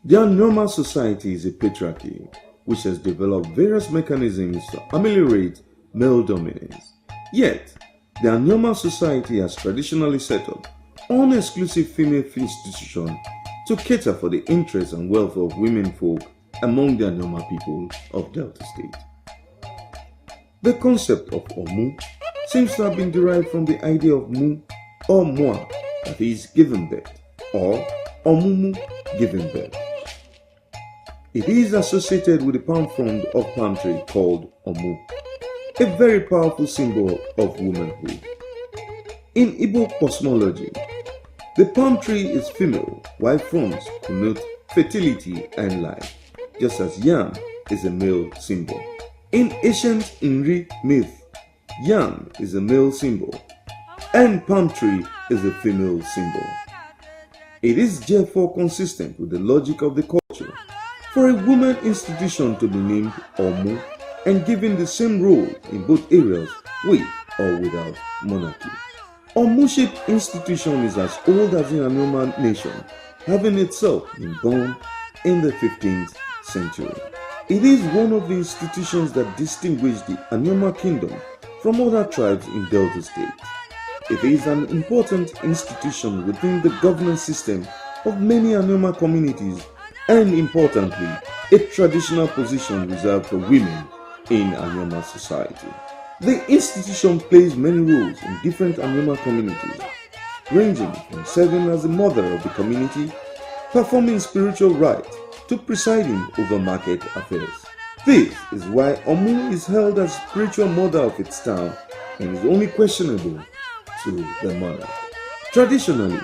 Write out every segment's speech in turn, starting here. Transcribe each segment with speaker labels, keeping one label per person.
Speaker 1: The Anioma society is a patriarchy which has developed various mechanisms to ameliorate male dominance. Yet, the Anioma society has traditionally set up an exclusive female institution to cater for the interests and welfare of women folk among the Anioma people of Delta State. The concept of Omu seems to have been derived from the idea of Mu or Mua, that is, giving birth, or Omumu, giving birth. It is associated with the palm frond of palm tree called Omu, a very powerful symbol of womanhood. In Igbo cosmology, the palm tree is female, while fronds connote fertility and life, just as yam is a male symbol. In ancient Nri myth, yam is a male symbol and palm tree is a female symbol. It is therefore consistent with the logic of the culture for a woman institution to be named Omu and given the same role in both areas with or without monarchy. Omuship institution is as old as the Anioma nation, having itself been born in the 15th century. It is one of the institutions that distinguish the Anioma kingdom from other tribes in Delta State. It is an important institution within the governance system of many Anioma communities and, importantly, a traditional position reserved for women in Anioma society. The institution plays many roles in different Anioma communities, ranging from serving as the mother of the community, performing spiritual rites, to presiding over market affairs. This is why Omu is held as spiritual mother of its town and is only questionable to the monarch. Traditionally,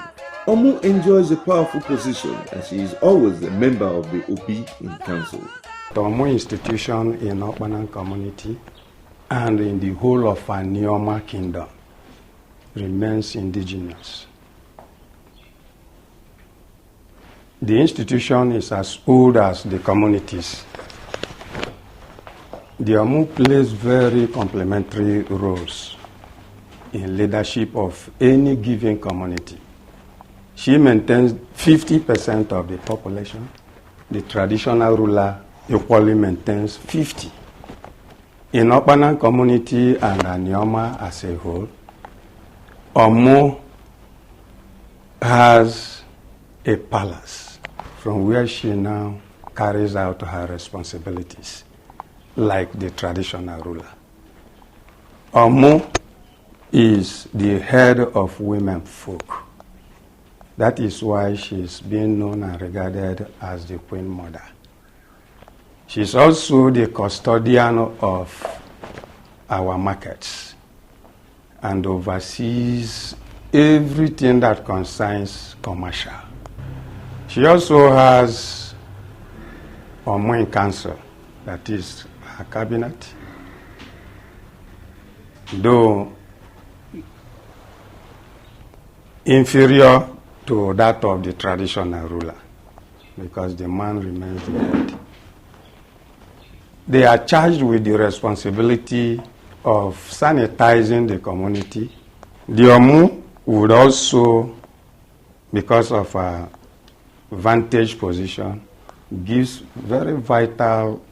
Speaker 1: Omu enjoys a powerful position as she is always a member of the Obi in council.
Speaker 2: The Omu institution in Okpanam community and in the whole of Anioma kingdom remains indigenous. The institution is as old as the communities. The Omu plays very complementary roles in leadership of any given community. She maintains 50% of the population. The traditional ruler equally maintains 50%. In Okpanam community and Anioma as a whole, Omu has a palace from where she now carries out her responsibilities like the traditional ruler. Omu is the head of women folk. That is why she is being known and regarded as the Queen Mother. She is also the custodian of our markets and oversees everything that concerns commercial. She also has Omu in council, that is her cabinet, though inferior to that of the traditional ruler, because the man remains the head. They are charged with the responsibility of sanitizing the community. The Omu would also, because of her vantage position, gives very vital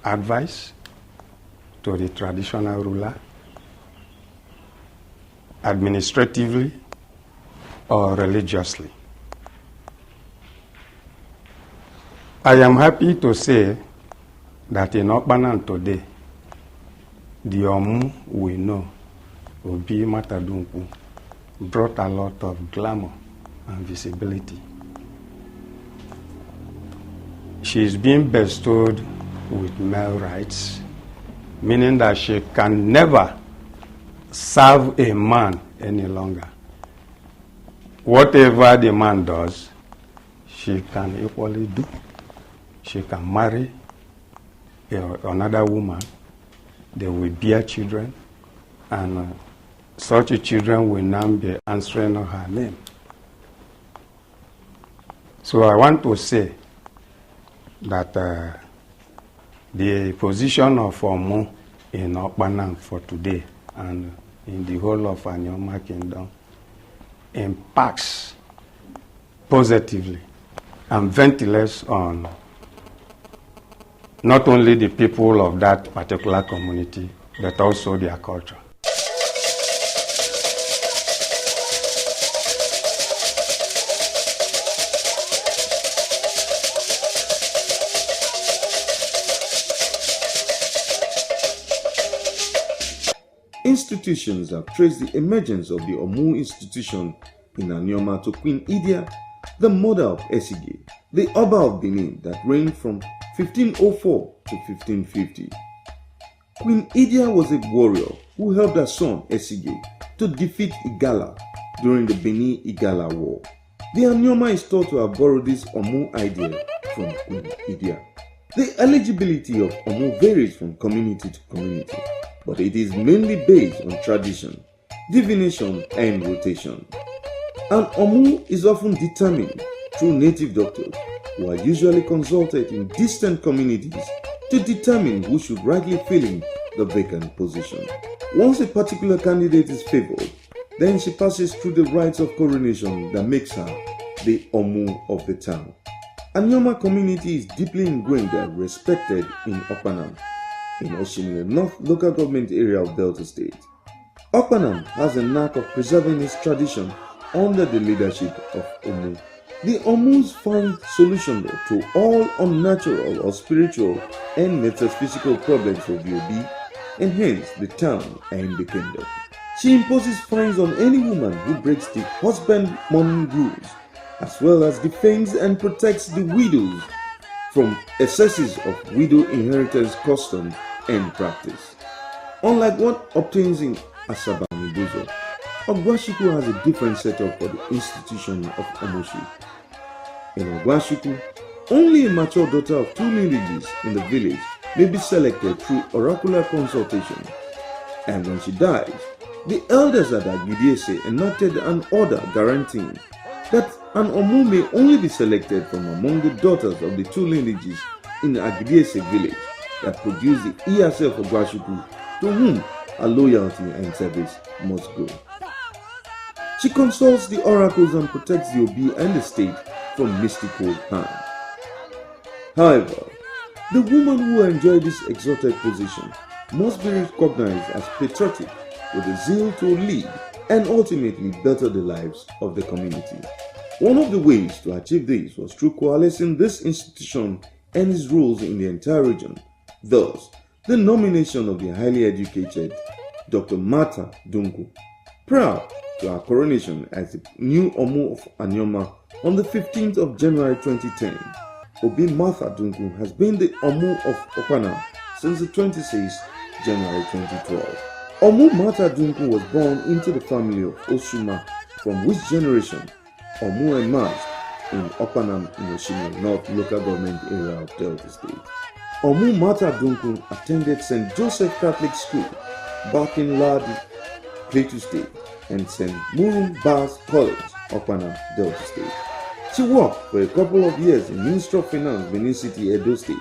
Speaker 2: advice to the traditional ruler, administratively or religiously. I am happy to say that in Okpanam today, the Omu we know, Obi Matadunku, brought a lot of glamour and visibility. She is being bestowed with male rights, meaning that she can never serve a man any longer. Whatever the man does, she can equally do. She can marry another woman, they will bear children, and such children will now be answering her name. So I want to say that the position of Omu in Okpanam for today and in the whole of Anioma kingdom impacts positively and ventilates on not only the people of that particular community, but also their culture.
Speaker 1: Institutions have traced the emergence of the Omu institution in Anioma to Queen Idia, the mother of Esige, the Oba of Benin that reigned from 1504 to 1550. Queen Idia was a warrior who helped her son Esige to defeat Igala during the Benin-Igala War. The Anioma is thought to have borrowed this Omu idea from Queen Idia. The eligibility of Omu varies from community to community, but it is mainly based on tradition, divination, and rotation. An Omu is often determined through native doctors who are usually consulted in distant communities to determine who should rightly fill in the vacant position. Once a particular candidate is favored, then she passes through the rites of coronation that makes her the Omu of the town. Anioma community is deeply ingrained and respected in Okpanam, in Oshimile North local government area of Delta State. Okpanam has a knack of preserving its tradition under the leadership of Omu. The Omus find solutions to all unnatural or spiritual and metaphysical problems of the Obi, and hence the town and the kingdom. She imposes fines on any woman who breaks the husband-mourning rules, as well as defends and protects the widows from excesses of widow inheritance custom and practice. Unlike what obtains in Asaba and Ibozo, Ogwashiku has a different setup for the institution of Omoshi. In Ogwashiku, only a mature daughter of two lineages in the village may be selected through oracular consultation, and when she dies, the elders at Agidiese enacted an order guaranteeing that an Omu may only be selected from among the daughters of the two lineages in the Agidiese village that produce the Iyase of Ogwashiku, to whom her loyalty and service must go. She consults the oracles and protects the Obi and the state from mystical harm. However, the woman who enjoys this exalted position must be recognized as patriotic with a zeal to lead and ultimately better the lives of the community. One of the ways to achieve this was through coalescing this institution and its roles in the entire region. Thus, the nomination of the highly educated Dr. Martha Dunku, proud to her coronation as the new Omu of Anioma on the 15th of January 2010. Obi Martha Dunku has been the Omu of Okpanam since the 26th January 2012. Omu Matu Dunku was born into the family of Osuma, from which generation Omu emerged in Okpanam in Oshimile North local government area of Delta State. Omu Matu Dunku attended St. Joseph Catholic School, Bakin Ladi, Plateau State, and St. Murun Bas College, Okpanam, Delta State. She worked for a couple of years in Ministry of Finance, Benin City, Edo State,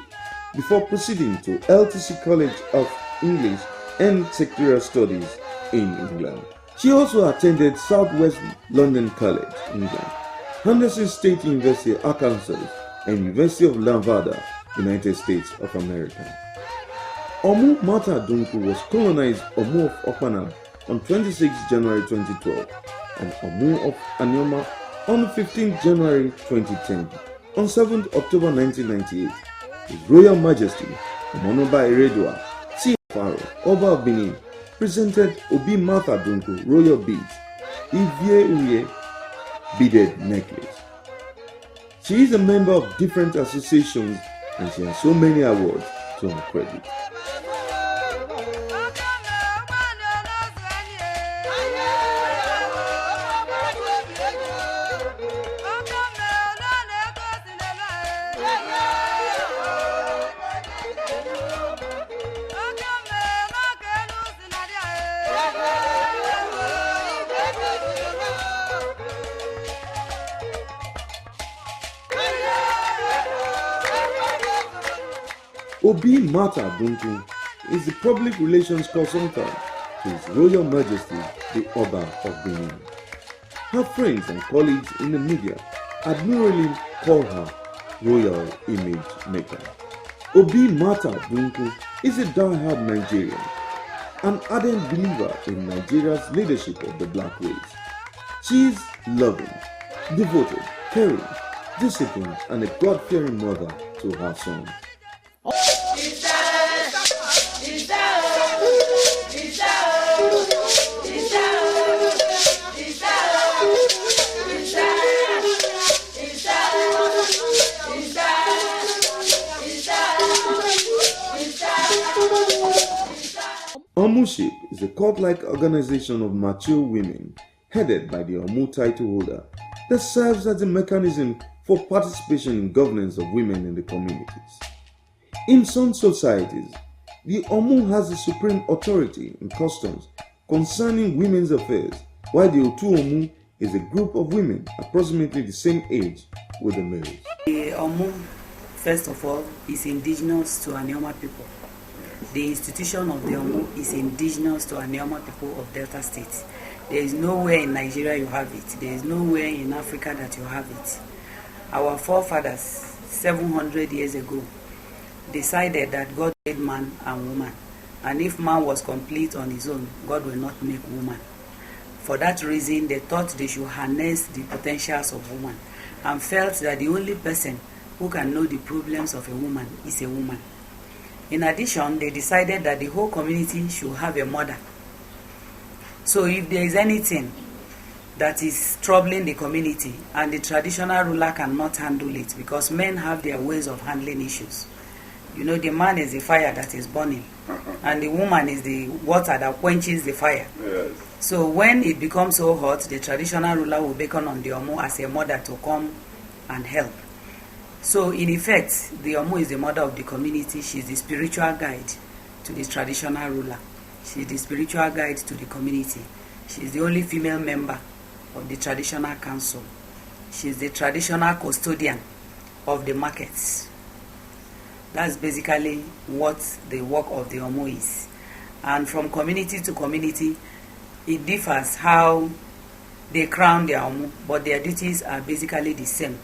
Speaker 1: before proceeding to LTC College of English and Secretarial Studies in England. She also attended Southwest London College, England, Henderson State University, Arkansas, and University of Nevada, United States of America. Omu Matu Dunku was colonized Omu of Okpanam on 26 January 2012 and Omu of Anioma on 15 January 2010. On 7 October 1998, His Royal Majesty Omonoba Eredua Faro, Oba of Benin, presented Obi Matu Dunku royal beads, Ivie Uye beaded necklace. She is a member of different associations and she has so many awards to her credit. Obi Matu Dunku is the public relations consultant to His Royal Majesty the Oba of Benin. Her friends and colleagues in the media admirably call her royal image maker. Omu Matu is a die-hard Nigerian, an ardent believer in Nigeria's leadership of the black race. She is loving, devoted, caring, disciplined, and a God-fearing mother to her son. Omuship is a cult-like organization of mature women headed by the Omu title holder that serves as a mechanism for participation in governance of women in the communities. In some societies, the Omu has the supreme authority in customs concerning women's affairs, while the Otu Omu is a group of women approximately the same age with the males.
Speaker 3: The Omu, first of all, is indigenous to Anioma people. The institution of the Omu is indigenous to Anioma people of Delta State. There is nowhere in Nigeria you have it. There is nowhere in Africa that you have it. Our forefathers, 700 years ago, decided that God made man and woman. And if man was complete on his own, God will not make woman. For that reason, they thought they should harness the potentials of woman and felt that the only person who can know the problems of a woman is a woman. In addition, they decided that the whole community should have a mother. So if there is anything that is troubling the community and the traditional ruler cannot handle it, because men have their ways of handling issues. You know, the man is the fire that is burning, and the woman is the water that quenches the fire. Yes. So when it becomes so hot, the traditional ruler will beckon on the Omu as a mother to come and help. So in effect, the Omu is the mother of the community. She is the spiritual guide to the traditional ruler. She is the spiritual guide to the community. She is the only female member of the traditional council. She is the traditional custodian of the markets. That's basically what the work of the Omu is. And from community to community, it differs how they crown their Omu, but their duties are basically the same.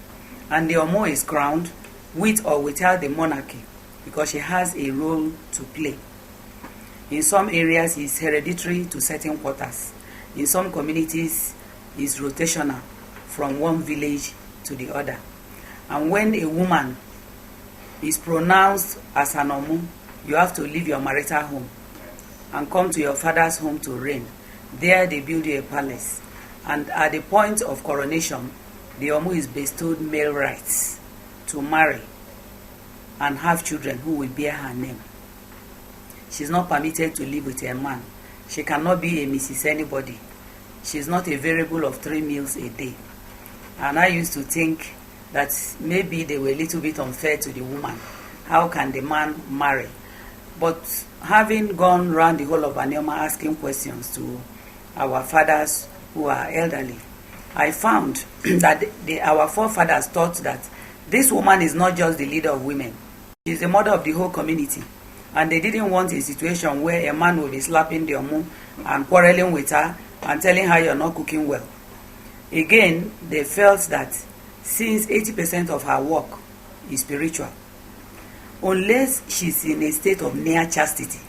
Speaker 3: And the Omu is crowned with or without the monarchy because she has a role to play. In some areas, it's hereditary to certain quarters. In some communities, it's rotational from one village to the other. And when a woman is pronounced as an Omu, you have to leave your marital home and come to your father's home to reign. There they build you a palace. And at the point of coronation, the Omu is bestowed male rights to marry and have children who will bear her name. She's not permitted to live with a man. She cannot be a Mrs. Anybody. She's not a variable of 3 meals a day. And I used to think that maybe they were a little bit unfair to the woman. How can the man marry? But having gone around the whole of Anioma asking questions to our fathers who are elderly, I found that our forefathers thought that this woman is not just the leader of women. She is the mother of the whole community. And they didn't want a situation where a man will be slapping the Omu and quarreling with her and telling her you're not cooking well. Again, they felt that since 80% of her work is spiritual, unless she's in a state of near chastity,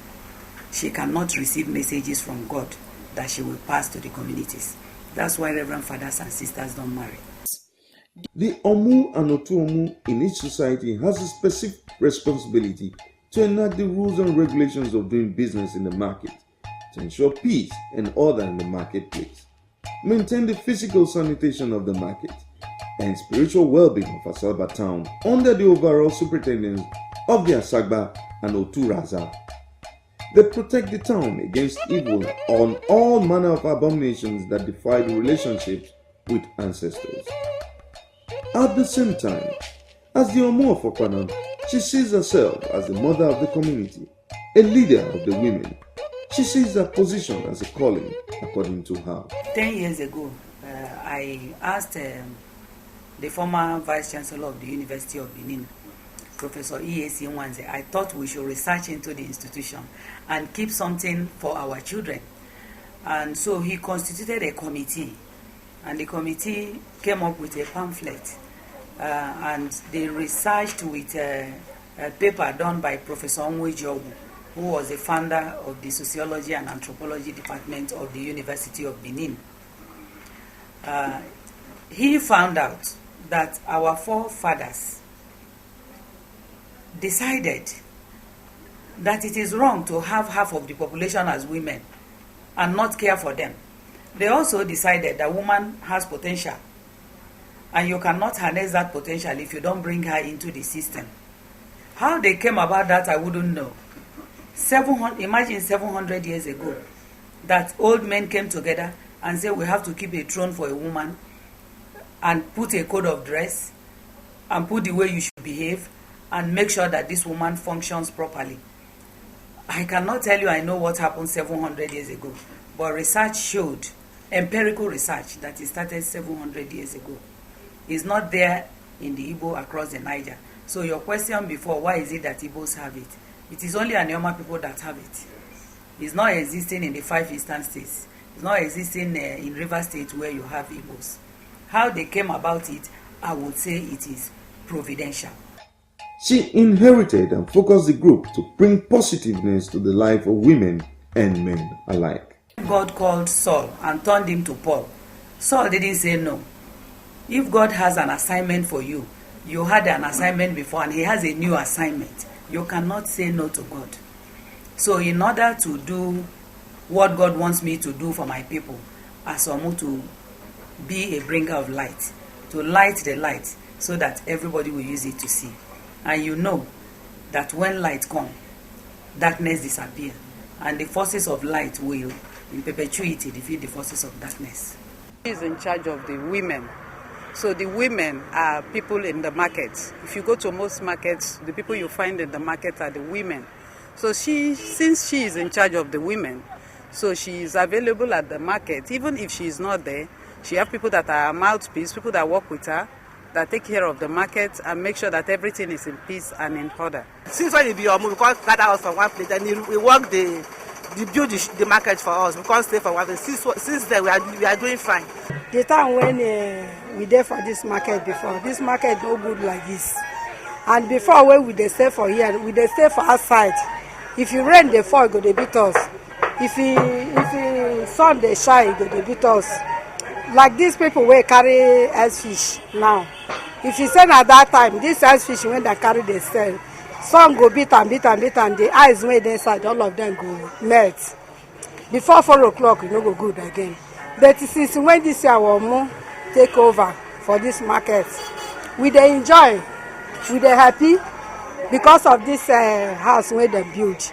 Speaker 3: she cannot receive messages from God that she will pass to the communities. That's why Reverend Fathers and Sisters don't marry.
Speaker 1: The Omu and Otu Omu in each society has a specific responsibility to enact the rules and regulations of doing business in the market, to ensure peace and order in the marketplace, maintain the physical sanitation of the market, and spiritual well-being of Asaba town under the overall superintendence of the Asagba and Otu Raza. They protect the town against evil on all manner of abominations that defy the relationships with ancestors. At the same time, as the Omu of Okpanam, she sees herself as the mother of the community, a leader of the women. She sees her position as a calling, according to her.
Speaker 3: 10 years ago, I asked the former Vice Chancellor of the University of Benin, Professor E.A.C. Nwanze, I thought we should research into the institution and keep something for our children. And so he constituted a committee and the committee came up with a pamphlet, and they researched with a paper done by Professor Omu Matu, who was the founder of the Sociology and Anthropology Department of the University of Benin. He found out that our forefathers decided that it is wrong to have half of the population as women and not care for them. They also decided that woman has potential, and you cannot harness that potential if you don't bring her into the system. How they came about that, I wouldn't know. Imagine 700 years ago that old men came together and said we have to keep a throne for a woman and put a code of dress and put the way you should behave and make sure that this woman functions properly. I cannot tell you I know what happened 700 years ago, but research showed, empirical research, that it started 700 years ago. It's not there in the Igbo across the Niger. So your question before, why is it that Igbos have it? It is only Anioma people that have it. It's not existing in the 5 eastern states. It's not existing in River State where you have Igbos. How they came about it, I would say it is providential.
Speaker 1: She inherited and focused the group to bring positiveness to the life of women and men alike.
Speaker 3: God called Saul and turned him to Paul. Saul didn't say no. If God has an assignment for you, you had an assignment before and he has a new assignment, you cannot say no to God. So in order to do what God wants me to do for my people, as Omu, to be a bringer of light, to light the light so that everybody will use it to see. And you know that when light comes, darkness disappears, and the forces of light will, in perpetuity, defeat the forces of darkness.
Speaker 4: He is in charge of the women. So the women are people in the markets. If you go to most markets, the people you find in the market are the women. So since she is in charge of the women, so she is available at the market. Even if she is not there, she has people that are mouthpiece, people that work with her, that take care of the market and make sure that everything is in peace and in order.
Speaker 5: Since when we can't gather us from one place and we work build the market for us, we can't stay for one place. Since then we are doing fine.
Speaker 6: The time when we there for this market before, this market no good like this. And before when we dey stay for here, we dey stay for outside. If you rain dey fall, go dey beat us. If sun dey shine, go dey beat us. Like these people wey carry ice fish now. If you send at that time, this ice fish when they carry they sell, some go beat and the eyes when they inside, all of them go melt. Before 4 o'clock, you no go good again. But since when this year Omu take over for this market, we dey enjoy, we dey happy because of this house where they build.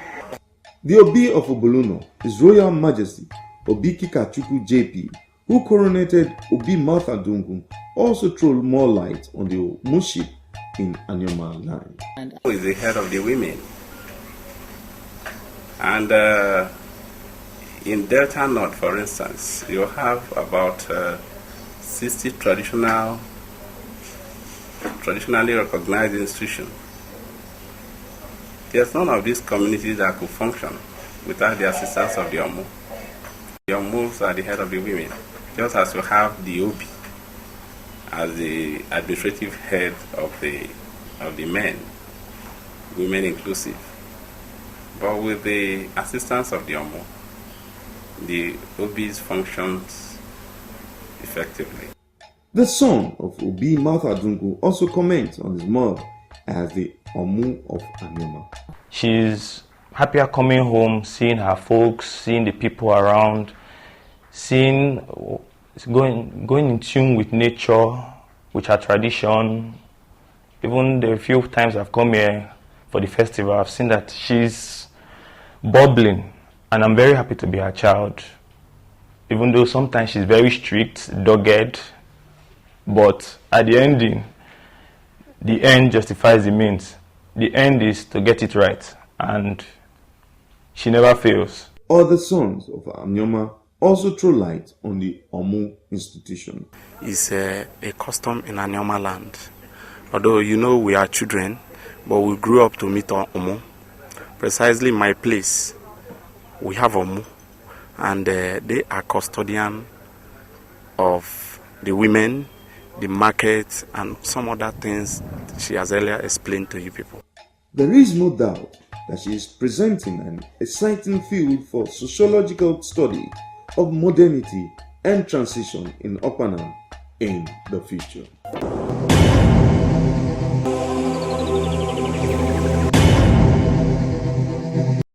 Speaker 1: The Obi of Oboluno, His Royal Majesty Obi Kikachukwu JP, who coronated Obi Matu, also threw more light on the Omuship in Anioma land.
Speaker 7: And who is the head of the women? And in Delta North, for instance, you have about 60 traditionally recognized institutions. There's none of these communities that could function without the assistance of the Omu. The Omus are the head of the women, just as you have the Obi as the administrative head of the men, women inclusive. But with the assistance of the Omu, the Obis functions effectively.
Speaker 1: The son of Obi Matu also comments on his mother as the Omu of Anioma.
Speaker 8: She's happier coming home, seeing her folks, seeing the people around, going in tune with nature, with her tradition. Even the few times I've come here for the festival, I've seen that she's bubbling, and I'm very happy to be her child. Even though sometimes she's very strict, dogged, but at the ending, the end justifies the means. The end is to get it right, and she never fails.
Speaker 1: Other sons of Anioma also throw light on the Omu institution.
Speaker 9: It's a custom in Anioma land. Although you know we are children, but we grew up to meet Omu. Precisely my place, we have Omu, and they are custodian of the women, the market, and some other things she has earlier explained to you people.
Speaker 1: There is no doubt that she is presenting an exciting field for sociological study of modernity and transition in Okpanam in the future.